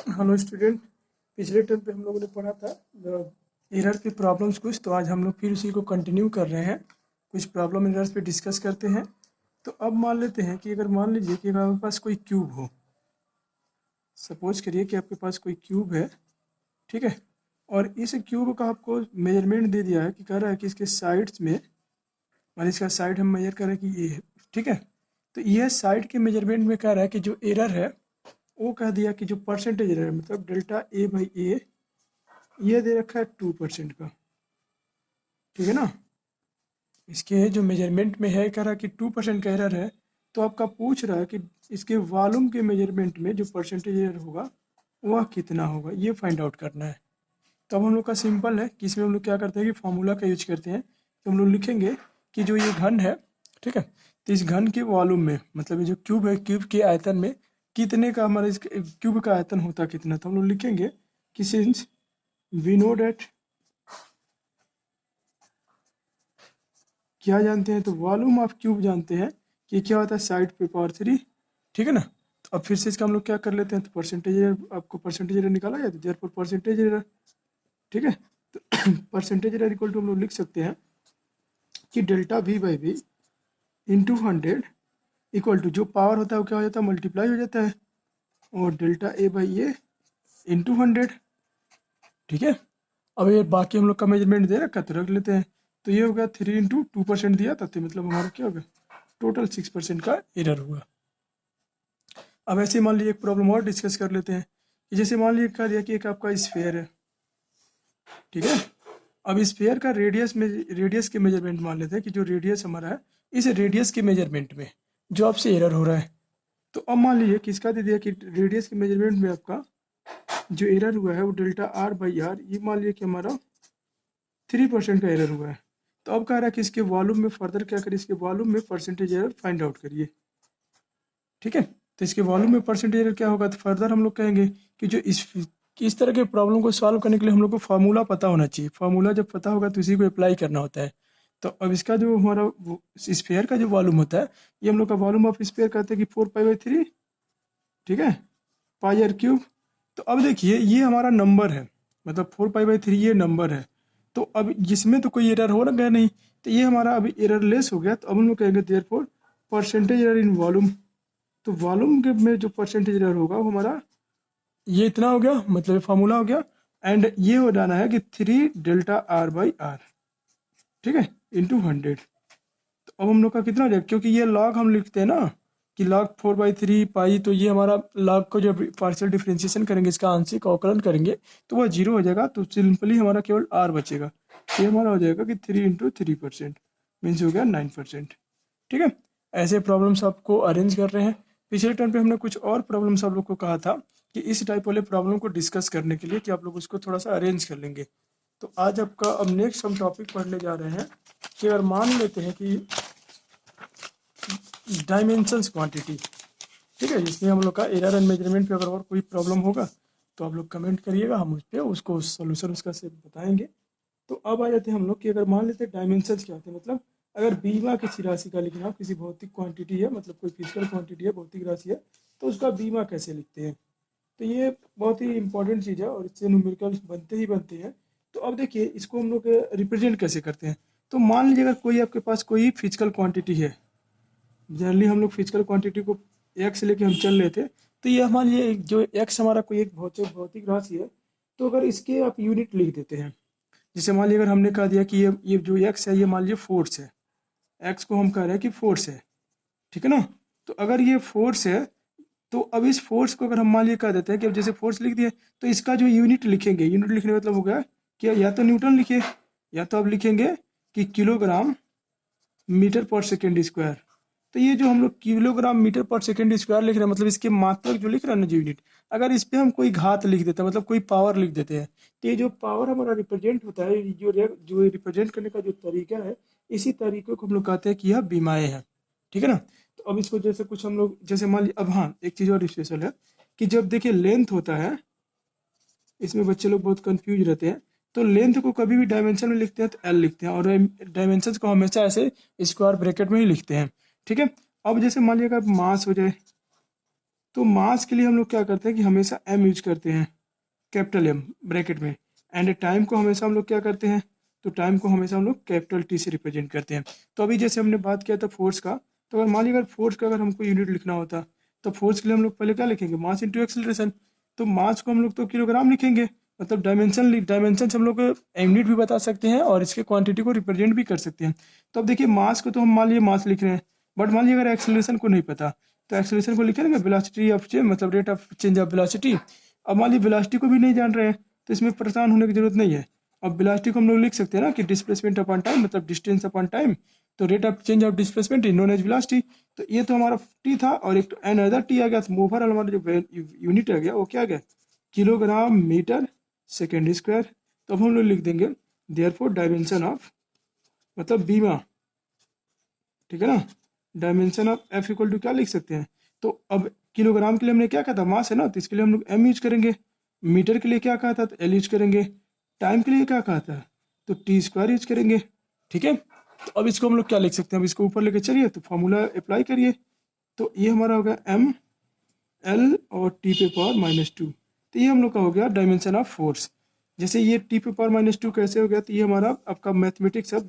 Hello student. पिछले term पे हम लोगों ने पढ़ा था एरर के प्रॉब्लम्स कुछ, तो आज हम लोग फिर उसी को कंटिन्यू कर रहे हैं। कुछ प्रॉब्लम एरर्स पे डिस्कस करते हैं। तो अब मान लेते हैं कि अगर मान लीजिए कि अगर आपके पास कोई क्यूब हो, सपोज करिए कि आपके पास कोई क्यूब है, ठीक है। और इस क्यूब का आपको मेजरमेंट दे दिया है कि कह रहा है कि इसके साइड्स में, मान इसका साइड हम मेजर करें कि ये है, ठीक है। तो यह साइड के मेजरमेंट में कह रहा है कि जो एरर है वो कह दिया कि जो परसेंटेज एरर है, मतलब डेल्टा ए बाई ए, ये दे रखा है 2% का, ठीक है ना। इसके जो मेजरमेंट में है कह रहा है कि 2% का एरर है। तो आपका पूछ रहा है कि इसके वॉल्यूम के मेजरमेंट में जो परसेंटेज एरर होगा वह कितना होगा, ये फाइंड आउट करना है। तो अब हम लोग का सिंपल है कि इसमें हम लोग क्या करते हैं कि फॉर्मूला का यूज करते हैं। तो हम लोग लिखेंगे कि जो ये घन है, ठीक है, तो इस घन के वॉल्यूम में, मतलब ये जो क्यूब है, क्यूब के आयतन में कितने का हमारा इस क्यूब का आयतन होता कितना। तो हम लोग लिखेंगे कि सिंस वी नो डेट, क्या जानते हैं, तो वॉल्यूम ऑफ क्यूब जानते हैं कि क्या होता है साइड पे पावर 3, ठीक है ना। तो अब फिर से इसका हम लोग क्या कर लेते हैं, तो परसेंटेज एरर, आपको परसेंटेज एरर निकाला जाए तो देयरफॉर परसेंटेज एरर, ठीक है। तो परसेंटेज एरर इक्वल टू हम लोग लिख सकते हैं कि delta V by V into 100 equal to जो पावर होता है वो क्या हो जाता है, मल्टीप्लाई हो जाता है, और delta A by A into 100, ठीक है। अब ये बाकी हम लोग का मेजरमेंट दे रखा तो रख लेते हैं। तो ये हो गया 3 इंटू 2% दिया था, तो मतलब हमारा क्या होगा, टोटल 6% का एरर हुआ। अब ऐसे मान लीजिए एक प्रॉब्लम और डिस्कस कर लेते हैं कि जैसे मान लीजिए कह दिया कि एक आपका स्फेयर है, ठीक है। अब स्फेयर का रेडियस में, रेडियस के मेजरमेंट मान लेते हैं कि जो रेडियस हमारा है, इस रेडियस के मेजरमेंट में जो आपसे एरर हो रहा है। तो अब मान लीजिए किसका दे दिया कि रेडियस के मेजरमेंट में आपका जो एरर हुआ है वो डेल्टा आर बाई आर, ये मान लीजिए कि हमारा 3% का एरर हुआ है। तो अब कह रहा है कि इसके वॉल्यूम में फर्दर क्या करिए, इसके वॉल्यूम में परसेंटेज एरर फाइंड आउट करिए, ठीक है। तो इसके वॉल्यूम में परसेंटेज एरर क्या होगा, तो फर्दर हम लोग कहेंगे कि जो इस तरह के प्रॉब्लम को सॉल्व करने के लिए हम लोग को फार्मूला पता होना चाहिए। फार्मूला जब पता होगा तो इसी को अप्लाई करना होता है। तो अब इसका जो हमारा स्फेयर का जो वॉल्यूम होता है, ये हम लोग का वॉल्यूम ऑफ स्फेयर कहते हैं कि 4 पाई बाई 3, ठीक है, पाई आर क्यूब। तो अब देखिए ये हमारा नंबर है, मतलब 4 पाई बाई 3 ये नंबर है। तो अब जिसमें तो कोई एरर हो ना गया नहीं, तो ये हमारा अभी एरर लेस हो गया। तो अब हम लोग कहेंगे therefore percentage error in volume. तो वॉल्यूम के में जो परसेंटेज एरर होगा वो हमारा ये इतना हो गया, मतलब फार्मूला हो गया। एंड ये हो जाना है कि 3 डेल्टा आर बाई आर, ठीक है, इंटू 100। तो अब हम लोग का कितना हो जाएगा, क्योंकि ये लॉग हम लिखते हैं ना कि log 4/3 पाई, तो ये हमारा log को जब पार्शियल डिफरेंशिएशन करेंगे, इसका आंशिक अवकलन करेंगे तो वह 0 हो जाएगा। तो सिंपली हमारा केवल r बचेगा। ये हमारा हो जाएगा कि 3 इंटू 3% मीन्स हो गया 9%, ठीक है। ऐसे प्रॉब्लम्स आपको अरेंज कर रहे हैं। पिछले टर्म पे हमने कुछ और प्रॉब्लम्स आप लोग को कहा था कि इस टाइप वाले प्रॉब्लम को डिस्कस करने के लिए कि आप लोग उसको थोड़ा सा अरेंज कर लेंगे। तो आज आपका अब नेक्स्ट हम टॉपिक पढ़ने जा रहे हैं कि अगर मान लेते हैं कि डायमेंशंस क्वांटिटी, ठीक है, जिसमें हम लोग का एरर एंड मेजरमेंट पे अगर और कोई प्रॉब्लम होगा तो आप लोग कमेंट करिएगा, हम उस पर उसको सोल्यूशन उसका से बताएंगे। तो अब आ जाते हैं हम लोग कि अगर मान लेते हैं डायमेंशंस क्या होते हैं, मतलब अगर बीमा किसी राशि का लिखना हो, किसी भौतिक क्वांटिटी है, मतलब कोई फिजिकल क्वांटिटी है, भौतिक राशि है, तो उसका बीमा कैसे लिखते हैं। तो ये बहुत ही इंपॉर्टेंट चीज़ है और इससे न्यूमेरिकल बनते ही बनते हैं। तो अब देखिए इसको हम लोग रिप्रेजेंट कैसे करते हैं। तो मान लीजिए अगर कोई आपके पास कोई फिजिकल क्वांटिटी है, जनरली हम लोग फिजिकल क्वांटिटी को एक्स लेके हम चल रहे थे, तो ये हमारे लिए जो एक्स हमारा कोई एक भौतिक भौतिक राशि है, तो अगर इसके आप यूनिट लिख देते हैं, जैसे मान लीजिए अगर हमने कह दिया कि ये जो एक्स है ये मान लीजिए फोर्स है, एक्स को हम कह रहे हैं कि फोर्स है, ठीक है ना। तो अगर ये फोर्स है, तो अब इस फोर्स को अगर हम मान लीजिए कह देते हैं कि अब जैसे फोर्स लिख दिए, तो इसका जो यूनिट लिखेंगे, यूनिट लिखने का मतलब हो गया कि या तो न्यूटन लिखिए, या तो अब लिखेंगे कि किलोग्राम मीटर पर सेकेंड स्क्वायर। तो ये जो हम लोग किलोग्राम मीटर पर सेकेंड स्क्वायर लिख रहे हैं, मतलब इसके मात्रक जो लिख रहे हैं ना, जो यूनिट, अगर इस पे हम कोई घात लिख देते हैं, मतलब कोई पावर लिख देते हैं, तो ये जो पावर हमारा रिप्रेजेंट होता है, जो रिप्रेजेंट करने का जो तरीका है, इसी तरीके को हम लोग कहते हैं कि यह बीमाएँ हैं, ठीक है ना। तो अब इसको जैसे कुछ हम लोग जैसे मान लीजिए, अब हाँ एक चीज़ और स्पेशल है कि जब देखिए लेंथ होता है, इसमें बच्चे लोग बहुत कंफ्यूज रहते हैं। तो लेंथ को कभी भी डायमेंशन में लिखते हैं तो एल लिखते हैं, और डायमेंशन को हमेशा ऐसे स्क्वायर ब्रैकेट में ही लिखते हैं, ठीक है। अब जैसे मान लीजिएगा मास हो जाए, तो मास के लिए हम लोग क्या करते हैं कि हमेशा m यूज करते हैं, कैपिटल M ब्रैकेट में, एंड टाइम को हमेशा हम लोग क्या करते हैं, तो टाइम को हमेशा हम लोग कैपिटल T से रिप्रेजेंट करते हैं। तो अभी जैसे हमने बात किया था फोर्स का, तो अगर मान लीजिए अगर फोर्स का अगर हमको यूनिट लिखना होता, तो फोर्स के लिए हम लोग पहले क्या लिखेंगे, मास इंटू एक्सेलरेशन। तो मास को हम लोग तो किलोग्राम लिखेंगे, मतलब डायमेंशन से हम लोग यूनिट भी बता सकते हैं और इसके क्वांटिटी को रिप्रेजेंट भी कर सकते हैं। तो अब देखिए मास को तो हम मान लीजिए मास लिख रहे हैं, बट मान लीजिए अगर एक्सेलरेशन को नहीं पता, तो एक्सेलरेशन को लिखेंगे वेलोसिटी ऑफ चेंज, मतलब rate of change of velocity. अब मान लीजिए वेलोसिटी को भी नहीं जान रहे हैं, तो इसमें परेशान होने की जरूरत नहीं है। अब वेलोसिटी को हम लोग लिख सकते हैं ना कि डिस्प्लेसमेंट अपॉन टाइम, मतलब डिस्टेंस अपॉन टाइम। तो rate of change of displacement is known as velocity. तो ये तो हमारा टी था, और एक एन अदर टी आ गया, तो ओवरऑल हमारा जो यूनिट आ गया वो क्या आ गया, किलोग्राम मीटर सेकेंड स्क्वायर। तो अब हम लोग लिख देंगे देयरफॉर डायमेंशन ऑफ, मतलब बीमा, ठीक है ना, dimension of F equal to क्या लिख सकते हैं। तो अब किलोग्राम के लिए हमने क्या कहा था, मास है ना, तो इसके लिए हम लोग एम यूज करेंगे। मीटर के लिए क्या कहा था, तो एल यूज करेंगे। टाइम के लिए क्या कहा था, तो टी स्क्वायर यूज करेंगे, ठीक है। तो अब इसको हम लोग क्या लिख सकते हैं, अब इसको ऊपर लेके चलिए, तो फॉर्मूला अप्लाई करिए। तो ये हमारा होगा एम एल और टी पे पावर -2। तो ये हम लोग का हो गया डायमेंशन ऑफ फोर्स। जैसे ये टी पे पावर -2 कैसे हो गया, तो ये हमारा आपका मैथमेटिक्स है,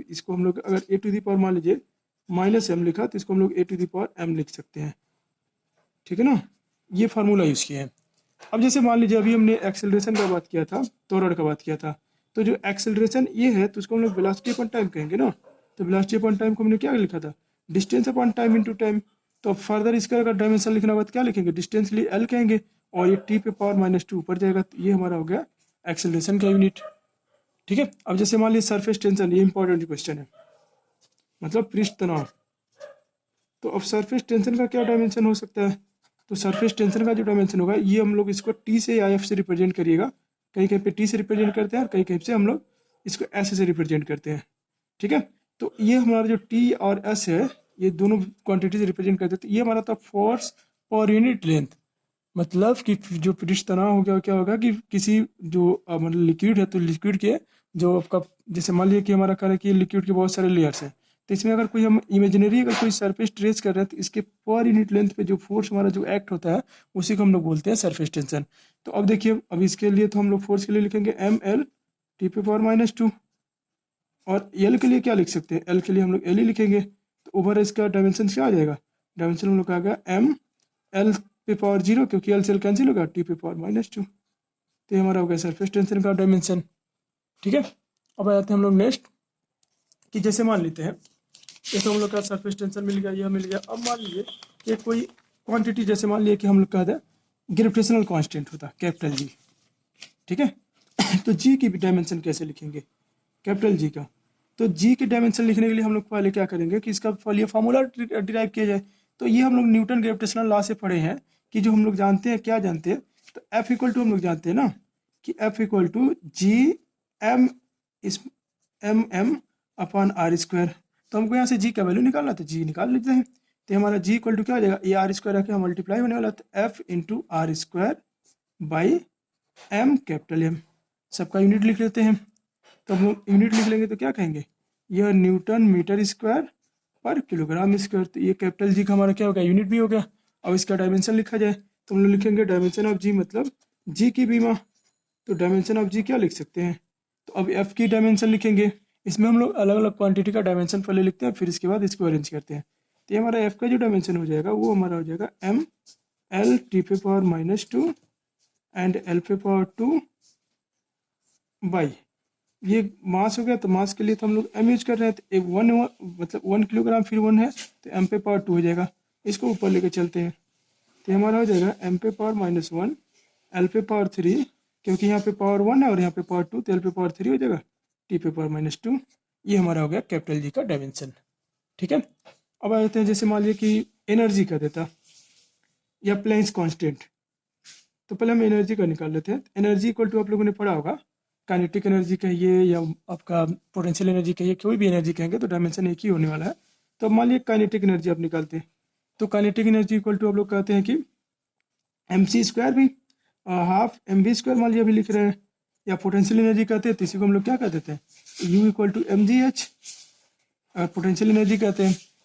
इसको हम लोग अगर ए टू दी पावर मान लीजिए -m लिखा, तो इसको हम लोग ए टू दी पावर m लिख सकते हैं, ठीक है ना। ये फार्मूला यूज़ किया है। अब जैसे मान लीजिए अभी हमने एक्सेलरेशन का बात किया था, त्वरण का बात किया था, तो जो एक्सेलरेशन ये है, तो उसको हम लोग वेलोसिटी अपॉन टाइम कहेंगे ना। तो वेलोसिटी अपॉन टाइम को हमने क्या लिखा था, distance upon time into time. तो फर्दर इसका अगर डायमेंशन लिखना होगा तो क्या लिखेंगे, डिस्टेंस लिए एल कहेंगे, और ये टी पे पावर -2 ऊपर जाएगा, तो ये हमारा हो गया एक्सेलरेशन का यूनिट, ठीक है। अब जैसे मान लीजिए सरफेस टेंशन, ये इंपॉर्टेंट क्वेश्चन है, मतलब पृष्ठ तनाव। तो अब सरफेस टेंशन का क्या डायमेंशन हो सकता है, तो सरफेस टेंशन का जो डायमेंशन होगा, ये हम लोग इसको टी से या एफ से रिप्रेजेंट करिएगा। कहीं कहीं पे टी से रिप्रेजेंट करते हैं, और कहीं कहीं से हम लोग इसको एस से रिप्रेजेंट करते हैं, ठीक है। तो ये हमारा जो टी और एस है, ये दोनों क्वांटिटी से रिप्रेजेंट करते हैं। तो ये हमारा था फोर्स पर यूनिट लेंथ, मतलब कि जो पृष्ठ तनाव हो गया, क्या होगा कि किसी जो मतलब लिक्विड है, तो लिक्विड के जो आपका, जैसे मान लीजिए कि हमारा क्या है कि लिक्विड के बहुत सारे लेयर्स हैं, तो इसमें अगर कोई हम इमेजिनरी अगर कोई सरफेस ट्रेस कर रहे हैं, तो इसके पर यूनिट लेंथ पे जो फोर्स हमारा जो एक्ट होता है, उसी को हम लोग बोलते हैं सरफेस टेंशन। तो अब देखिए, अब इसके लिए तो हम लोग फोर्स के लिए लिखेंगे एम एल टी पे पावर -2, और एल के लिए क्या लिख सकते हैं, एल के लिए हम लोग एल ही लिखेंगे। तो ओवर इसका डायमेंशन क्या आ जाएगा, डायमेंशन हम लोग का आ गया एम एल पे पावर 0, क्योंकि एल से एल कैंसिल होगा, टी पे पावर -2। तो ये हमारा हो गया सरफेस टेंशन का डायमेंशन, ठीक है। अब आ जाते हैं हम लोग नेक्स्ट, कि जैसे मान लेते हैं, जैसे हम लोग का सरफेस टेंशन मिल गया, यह मिल गया। अब मान लीजिए कि कोई क्वांटिटी, जैसे मान लिया कि हम लोग का है ग्रेविटेशनल कांस्टेंट होता कैपिटल जी, ठीक है। तो जी की भी डायमेंशन कैसे लिखेंगे, कैपिटल जी का। तो जी की डायमेंशन लिखने के लिए हम लोग पहले क्या करेंगे कि इसका पहले फार्मूला डिराइव किया जाए। तो ये हम लोग न्यूटन ग्रेविटेशनल लॉ से पढ़े हैं, कि जो हम लोग जानते हैं, क्या जानते हैं, तो एफ इक्वल टू हम लोग जानते हैं ना, कि F equal to G M इस एम अपॉन आर स्क्वायर। तो हमको यहाँ से जी का वैल्यू निकालना, तो जी निकाल लेते हैं। तो हमारा जी इक्वल टू क्या हो जाएगा, ये आर स्क्वायर आके मल्टीप्लाई होने वाला, तो F into R square by M capital M, सबका यूनिट लिख लेते हैं। तो हम लोग यूनिट लिख लेंगे, तो क्या कहेंगे, यह न्यूटन मीटर स्क्वायर पर किलोग्राम स्क्वायर। तो ये कैपिटल जी का हमारा क्या हो गया, यूनिट भी हो गया। अब इसका डायमेंशन लिखा जाए, तो हम लोग लिखेंगे डायमेंशन ऑफ जी, मतलब जी की बीमा। तो डायमेंशन ऑफ जी क्या लिख सकते हैं, तो अब एफ की डायमेंशन लिखेंगे। इसमें हम लोग अलग अलग क्वांटिटी का डायमेंशन पहले लिखते हैं, फिर इसके बाद इसको अरेंज करते हैं। तो ये हमारा एफ का जो डायमेंशन हो जाएगा, वो हमारा हो जाएगा एम एल टी पे पावर -2 एंड एल पे पावर 2 बाई, ये मास हो गया। तो मास के लिए तो हम लोग एम यूज कर रहे हैं, तो वन मतलब 1 किलोग्राम, फिर 1 है, तो एम पे पावर 2 हो जाएगा। इसको ऊपर लेके चलते हैं, तो हमारा हो जाएगा एम पे पावर -1 एल पे पावर 3, क्योंकि यहाँ पे पावर 1 है और यहाँ पे पावर 2, तो एल पे पावर 3 हो जाएगा, टी पे पावर -2। ये हमारा हो गया कैपिटल जी का डायमेंशन, ठीक है। अब आ जाते हैं, जैसे मान लीजिए कि एनर्जी का देता या प्लैंक्स कांस्टेंट। तो पहले हम एनर्जी का निकाल लेते हैं। एनर्जी इक्वल टू आप लोगों ने पढ़ा होगा, काइनेटिक एनर्जी कहिए या आपका पोटेंशियल एनर्जी कहिए, कोई भी एनर्जी कहेंगे, तो डायमेंशन एक ही होने वाला है। तो अब मान लीजिए काइनेटिक एनर्जी आप निकालते हैं, तो काइनेटिक एनर्जी इक्वल टू आप लोग कहते हैं कि एम सी स्क्वायर भी हाफ एम बी स्क्वायर मान लीजिए अभी लिख रहे हैं, या पोटेंशियल एनर्जी कहते हैं, तो इसी को हम लोग क्या कह देते हैं, U equal to M G H, potential energy कहते हैं।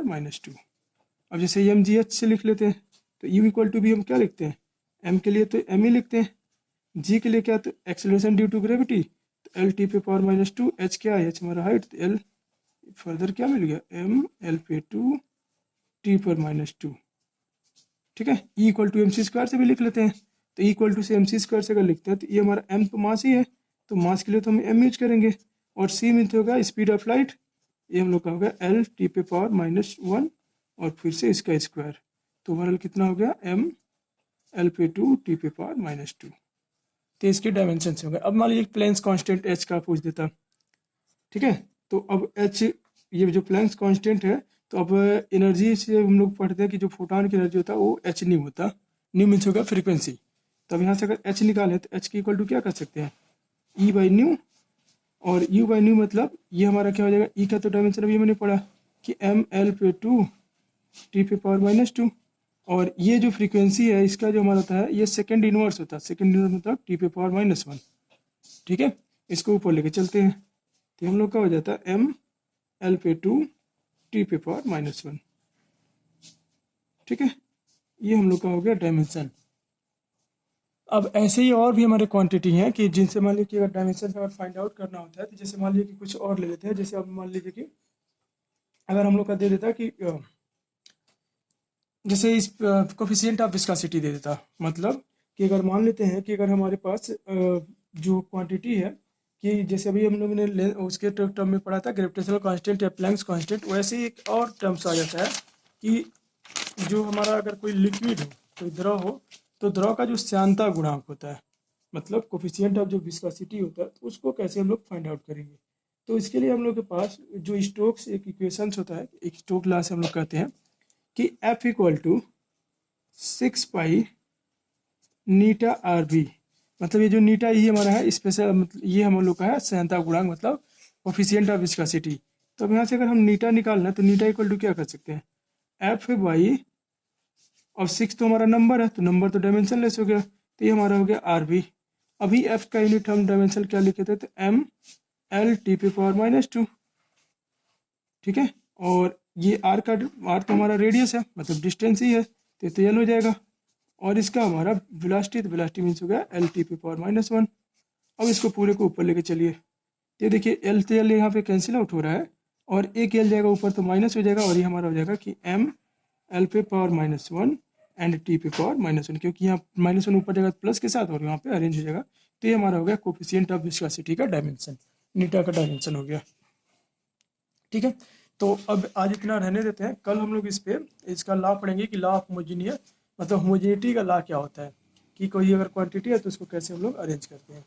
पावर -2। अब जैसे एम जी एच से लिख लेते हैं, तो यू इक्वल टू भी हम क्या लिखते हैं, एम के लिए तो एम ही लिखते हैं, जी के लिए क्या, तो एक्सेलरेशन ड्यू टू ग्रेविटी, तो एल टी पे पावर -2, एच क्या है, एच हमारा हाइट, तो एल फर्दर क्या मिल गया, एम एल पे 2 टी पर -2। ठीक है, E equal to M C square से भी लिख लेते हैं, तो ई इक्वल टू से एम सी स्क्वायर से अगर लिखते हैं तो ये हमारा एम तो मास ही है, तो मास के लिए तो हम एम यूज करेंगे, और सी मीन्स होगा स्पीड ऑफ लाइट, ये हम लोग का होगा एल टी पे पावर -1 और फिर से इसका स्क्वायर, तो ओवरऑल कितना हो गया, एम एल पे 2 टी पे पावर -2। तो इसके डायमेंशन से होगा। अब मान लीजिए प्लेन्स कांस्टेंट एच का पूछ देता, ठीक है, तो अब एच, ये जो प्लैंक्स कांस्टेंट है, तो अब एनर्जी से हम लोग पढ़ते हैं कि जो फोटोन की एनर्जी होता है वो एच न्यू होता, न्यू मीन्स होगा फ्रीक्वेंसी, तो अब यहाँ से अगर एच निकालें तो एच की इक्वल टू क्या कर सकते हैं, ई बाई न्यू, और यू बाई न्यू मतलब ये हमारा क्या हो जाएगा, ई का तो डायमेंशन अभी मैंने पढ़ा कि एम एल पे 2 टी पे पावर -2, और ये जो फ्रीक्वेंसी है इसका जो हमारा होता है ये सेकंड इनवर्स होता है, सेकंड इनवर्स मतलब टी पे पावर -1। ठीक है, इसको ऊपर लेके चलते हैं, तो हम लोग का हो जाता है एम एल पे 2 टी पे पावर -1। ठीक है, ये हम लोग का हो गया डायमेंशन। अब ऐसे ही और भी हमारे क्वांटिटी हैं कि जिनसे मान लीजिए कि अगर डायमेंशन अगर फाइंड आउट करना होता है, तो जैसे मान लीजिए कि कुछ और ले लेते हैं, जैसे अब मान लीजिए कि अगर हम लोग का दे देता कि जैसे इस कोफिशिएंट ऑफ विस्कोसिटी दे देता, मतलब कि अगर मान लेते हैं कि अगर हमारे पास जो क्वांटिटी है कि जैसे अभी हम लोगों ने उसके टर्म में पढ़ा था ग्रेविटेशनल कांस्टेंट या प्लैंक्स कांस्टेंट, वैसे ही एक और टर्म्स आ जाता है कि जो हमारा अगर कोई लिक्विड हो, कोई द्रव हो, तो द्रव का जो श्यानता गुणांक होता है, मतलब कोफिशिएंट ऑफ जो विस्कोसिटी होता है, तो उसको कैसे हम लोग फाइंड आउट करेंगे। तो इसके लिए हम लोग के पास जो स्टोक्स एक इक्वेशंस होता है, एक स्टोक लॉ से हम लोग कहते हैं कि F equal to 6 pi eta R B, मतलब ये जो नीटा ये हमारा है स्पेशल, मतलब ये हम लोग का है श्यानता गुणांक, मतलब कोफिशिएंट ऑफ विस्कोसिटी। तो अब यहाँ से अगर हम नीटा निकालना है तो नीटा इक्वल टू क्या कर सकते हैं, एफ बाई, और 6 तो हमारा नंबर है, तो नंबर तो डायमेंशन लेस हो गया, तो ये हमारा हो गया आर बी। अभी एफ का यूनिट हम डायमेंशन क्या लिखे थे, तो एम एल टी पे पावर -2। ठीक है, और ये आर का, आर तो हमारा रेडियस है, मतलब डिस्टेंस ही है, तो एल हो जाएगा, और इसका हमारा वेलोसिटी, तो वेलोसिटी मीन्स हो गया एल टी पे पावर -1। अब इसको पूरे को ऊपर लेके चलिए, ये देखिए एल तो एल यहाँ पे कैंसिल आउट हो रहा है, और एक एल जाएगा ऊपर तो माइनस हो जाएगा, और ये हमारा हो जाएगा कि एम एल पे पावर -1 एंड टी पे पावर -1, क्योंकि यहाँ -1 ऊपर जाएगा प्लस के साथ और यहाँ पे अरेंज हो जाएगा, तो ये हमारा हो गया कोफिशिएंट ऑफ विस्कोसिटी का डायमेंशन, नीटा का डायमेंशन हो गया। ठीक है, तो अब आज इतना रहने देते हैं, कल हम लोग इस पे इसका लॉ पढ़ेंगे कि लॉ ऑफ होमोजीनियस, मतलब होमोजेनिटी का लॉ क्या होता है, कि कोई अगर क्वांटिटी है तो उसको कैसे हम लोग अरेंज करते हैं।